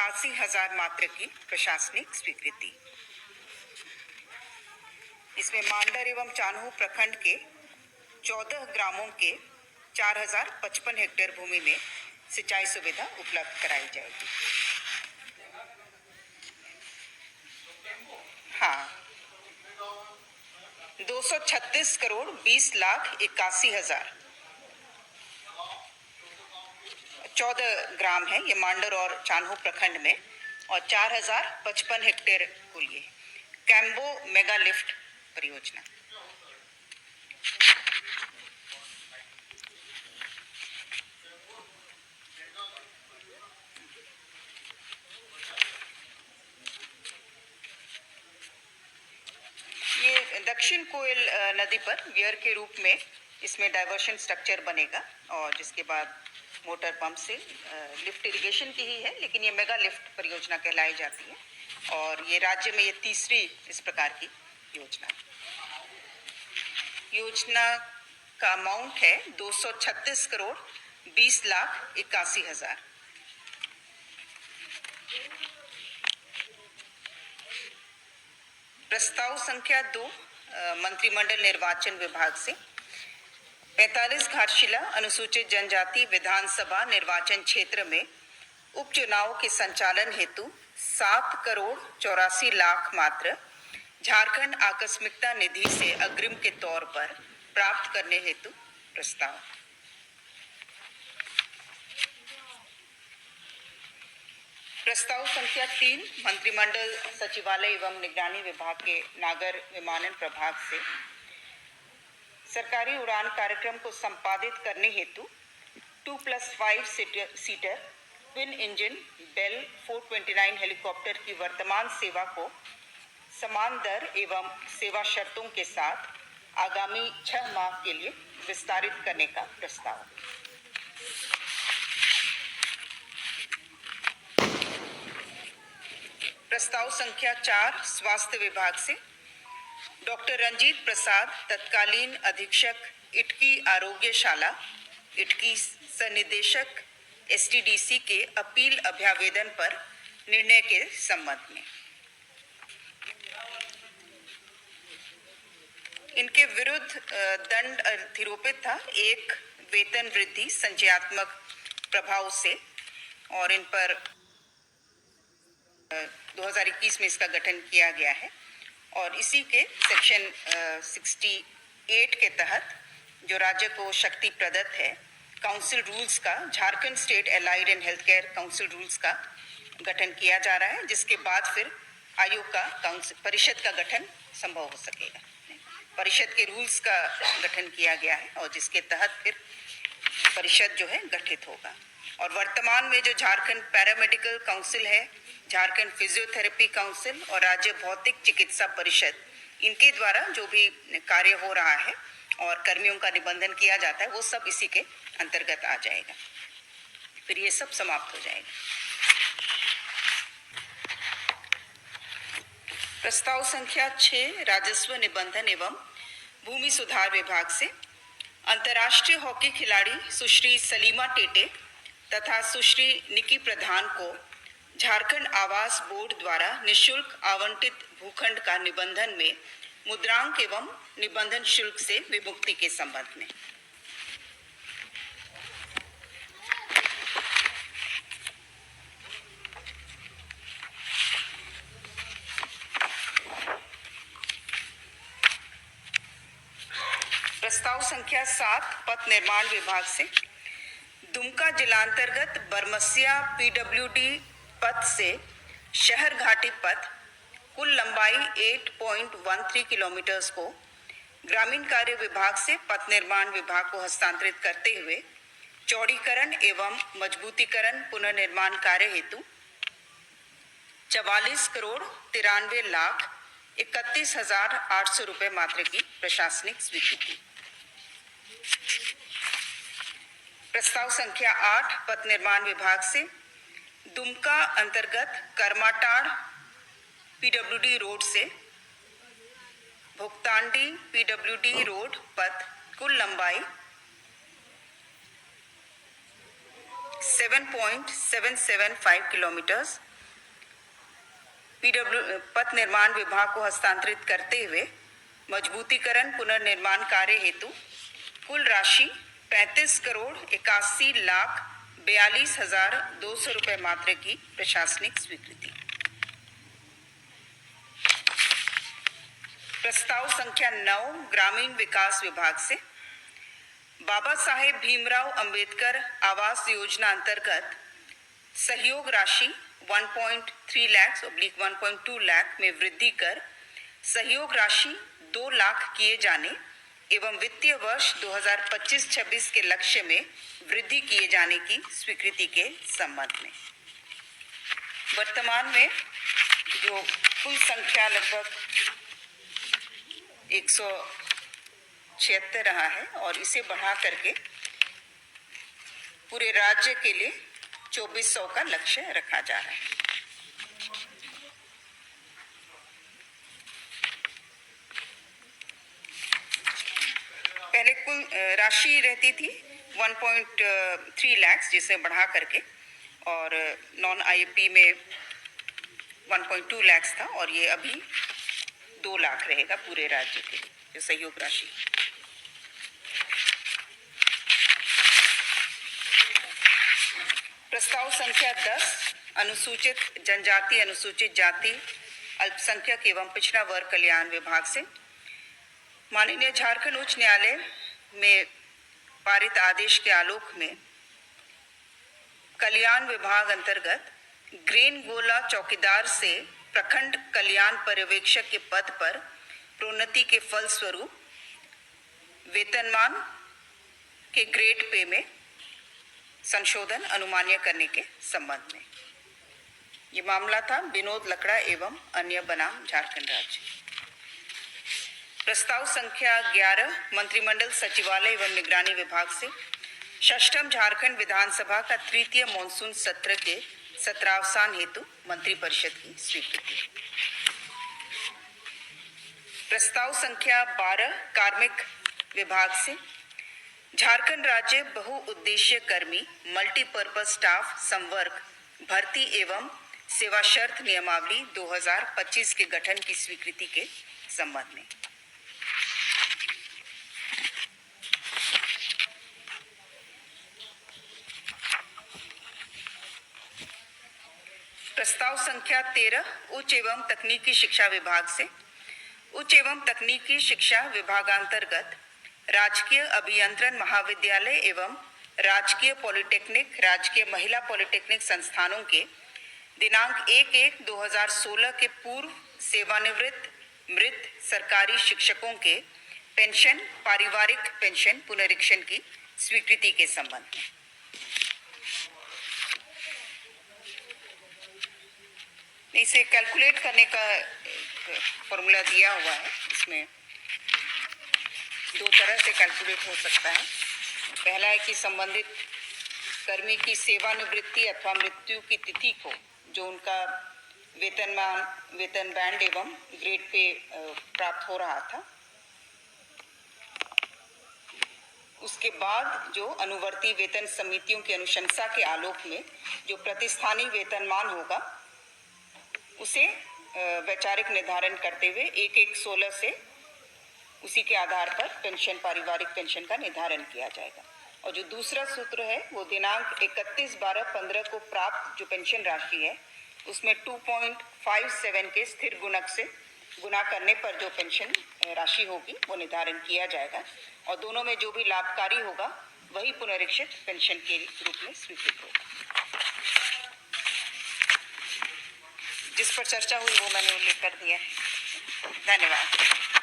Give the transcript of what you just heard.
81,000 मात्र की प्रशासनिक स्वीकृति। इसमें मांडर एवं चान्हो प्रखंड के 14 ग्रामों के 4,055 हेक्टेयर भूमि में सिंचाई सुविधा उपलब्ध कराई जाएगी। हाँ, 236 करोड़ 20 लाख 81 हजार 14 ग्राम है ये मांडर और चान्हो प्रखंड में, और 4,055 हेक्टेयर कुल ये कैम्बो मेगा लिफ्ट परियोजना। ये दक्षिण कोयल नदी पर वियर के रूप में इसमें डाइवर्शन स्ट्रक्चर बनेगा, और जिसके बाद मोटर पंप से लिफ्ट इरिगेशन की ही है, लेकिन ये मेगा लिफ्ट परियोजना कहलाई जाती है, और ये राज्य में ये तीसरी इस प्रकार की योजना। योजना का अमाउंट है 236 करोड़ 20 लाख 81 हजार। प्रस्ताव संख्या 2 मंत्रिमंडल निर्वाचन विभाग से 45 घाटशिला अनुसूचित जनजाति विधानसभा निर्वाचन क्षेत्र में उपचुनाव के संचालन हेतु 7 करोड़ 84 लाख मात्र झारखंड आकस्मिकता निधि से अग्रिम के तौर पर प्राप्त करने हेतु प्रस्ताव। प्रस्ताव संख्या 3 मंत्रिमंडल सचिवालय एवं निगरानी विभाग के नागर विमानन प्रभाग से सरकारी उड़ान कार्यक्रम को संपादित करने हेतु 2+5 seater twin engine Bell 429 helicopter की वर्तमान सेवा को समान दर एवं सेवा शर्तों के साथ आगामी 6 माह के लिए विस्तारित करने का प्रस्ताव। प्रस्ताव संख्या 4 स्वास्थ्य विभाग से डॉक्टर रंजीत प्रसाद तत्कालीन अधीक्षक इटकी आरोग्यशाला इटकी संनिदेशक एसटीडीसी के अपील अभ्यावेदन पर निर्णय के संबंध में इनके विरुद्ध दंड अधिरोपित था, एक वेतन वृद्धि संचयात्मक प्रभाव से, और इन पर 2021 में इसका गठन किया गया है, और इसी के सेक्शन 68 के तहत जो राज्य को शक्ति प्रदत्त है काउंसिल रूल्स का, Jharkhand state allied and health care council rules का गठन किया जा रहा है, जिसके बाद फिर आयोग का परिषद का गठन संभव हो सकेगा। परिषद के रूल्स का गठन किया गया है, और जिसके तहत फिर परिषद जो है गठित होगा। और वर्तमान में जो झारखंड पैरामेडिकल काउंसिल है, झारखंड फिजियोथेरेपी काउंसिल और राज्य भौतिक चिकित्सा परिषद, इनके द्वारा जो भी कार्य हो रहा है और कर्मियों का निबंधन किया जाता है, वो सब इसी के अंतर्गत आ जाएगा, फिर ये सब समाप्त हो जाएगा। प्रस्ताव संख्या 6 राजस्व निबंधन एवं भूमि सुधार विभाग से अंतर्राष्ट्रीय हॉकी खिलाड़ी सुश्री सलीमा टेटे तथा सुश्री निकी प्रधान को झारखंड आवास बोर्ड द्वारा निशुल्क आवंटित भूखंड का निबंधन में मुद्रांक एवं निबंधन शुल्क से विमुक्ति के संबंध में। प्रस्ताव संख्या 7 पथ निर्माण विभाग से दुमका जिलांतर्गत बरमसिया पीडब्ल्यूडी पथ से शहर घाटी पथ कुल लंबाई 8.13 किलोमीटर को ग्रामीण कार्य विभाग से पथ निर्माण विभाग को हस्तांतरित करते हुए चौड़ीकरण एवं मजबूतीकरण पुनर्निर्माण कार्य हेतु 44 करोड़ 93 लाख 31,800 रुपये मात्र की प्रशासनिक स्वीकृति। प्रस्ताव संख्या 8 पथ निर्माण विभाग से दुमका अंतर्गत करमाटाड़ पीडब्ल्यूडी रोड से भुगतांडी पीडब्ल्यूडी रोड पथ कुल लंबाई 7.775 किलोमीटर पथ निर्माण विभाग को हस्तांतरित करते हुए मजबूतीकरण पुनर्निर्माण कार्य हेतु कुल राशि 35,81,42,200 रुपये मात्रा की प्रशासनिक स्वीकृति। प्रस्ताव संख्या 9 ग्रामीण विकास विभाग से बाबा साहेब भीमराव अंबेडकर आवास योजना अंतर्गत सहयोग राशि 1.3 लाख / 1.2 लाख में वृद्धि कर सहयोग राशि 2 लाख किए जाने एवं वित्तीय वर्ष 2025-26 के लक्ष्य में वृद्धि किए जाने की स्वीकृति के संबंध में वर्तमान में जो कुल संख्या लगभग 176 रहा है और इसे बढ़ा करके पूरे राज्य के लिए 2400 का लक्ष्य रखा जा रहा है। पहले कुल राशि रहती थी 1.3 लाख जिसे बढ़ा करके और नॉन आईपी में 1.2 लाख था और ये अभी 2 लाख रहेगा पूरे राज्य के लिए जो सहयोग राशि। प्रस्ताव संख्या 10 अनुसूचित जनजाति अनुसूचित जाति अल्पसंख्यक एवं पिछड़ा वर्ग कल्याण विभाग से माननीय झारखंड उच्च न्यायालय में पारित आदेश के आलोक में कल्याण विभाग अंतर्गत ग्रेन गोला चौकीदार से प्रखंड कल्याण पर्यवेक्षक के पद पर प्रोन्नति के फलस्वरूप वेतनमान के ग्रेड पे में संशोधन अनुमान्य करने के संबंध में ये मामला था विनोद लकड़ा एवं अन्य बनाम झारखंड राज्य। प्रस्ताव संख्या 11 मंत्रिमंडल सचिवालय एवं निगरानी विभाग से षष्ठम झारखंड विधानसभा का तृतीय मॉनसून सत्र के सत्रावसान हेतु मंत्रिपरिषद की स्वीकृति। प्रस्ताव संख्या 12 कार्मिक विभाग से झारखंड राज्य बहुउद्देशीय कर्मी मल्टीपर्पज स्टाफ संवर्ग भर्ती एवं सेवा शर्त नियमावली 2025 के गठन की स्वीकृति के संबंध में प्रस्ताव संख्या 13 उच्च एवं तकनीकी शिक्षा विभाग से उच्च एवं तकनीकी शिक्षा विभागांतर्गत राजकीय अभियंत्रण महाविद्यालय एवं राजकीय पॉलिटेक्निक राजकीय महिला पॉलिटेक्निक संस्थानों के दिनांक 1/1/2016 के पूर्व सेवानिवृत्त मृत सरकारी शिक्षकों के पेंशन पारिवारिक पेंशन पुनरीक्षण की स्वीकृति के संबंध में इसे कैलकुलेट करने का फॉर्मूला दिया हुआ है। इसमें 2 तरह से कैलकुलेट हो सकता है। पहला है कि संबंधित कर्मी की सेवानिवृत्ति अथवा मृत्यु की तिथि को जो उनका वेतन बैंड एवं ग्रेड पे प्राप्त हो रहा था उसके बाद जो अनुवर्ती वेतन समितियों की अनुशंसा के आलोक में जो प्रतिस्थानी वेतनमान होगा उसे वैचारिक निर्धारण करते हुए 1/1/16 से उसी के आधार पर पेंशन पारिवारिक पेंशन का निर्धारण किया जाएगा। और जो दूसरा सूत्र है वो दिनांक 31/12/15 को प्राप्त जो पेंशन राशि है उसमें 2.57 के स्थिर गुणक से गुना करने पर जो पेंशन राशि होगी वो निर्धारण किया जाएगा और दोनों में जो भी लाभकारी होगा वही पुनरीक्षित पेंशन के रूप में स्वीकृत होगा। जिस पर चर्चा हुई वो मैंने उल्लेख कर दिया। धन्यवाद।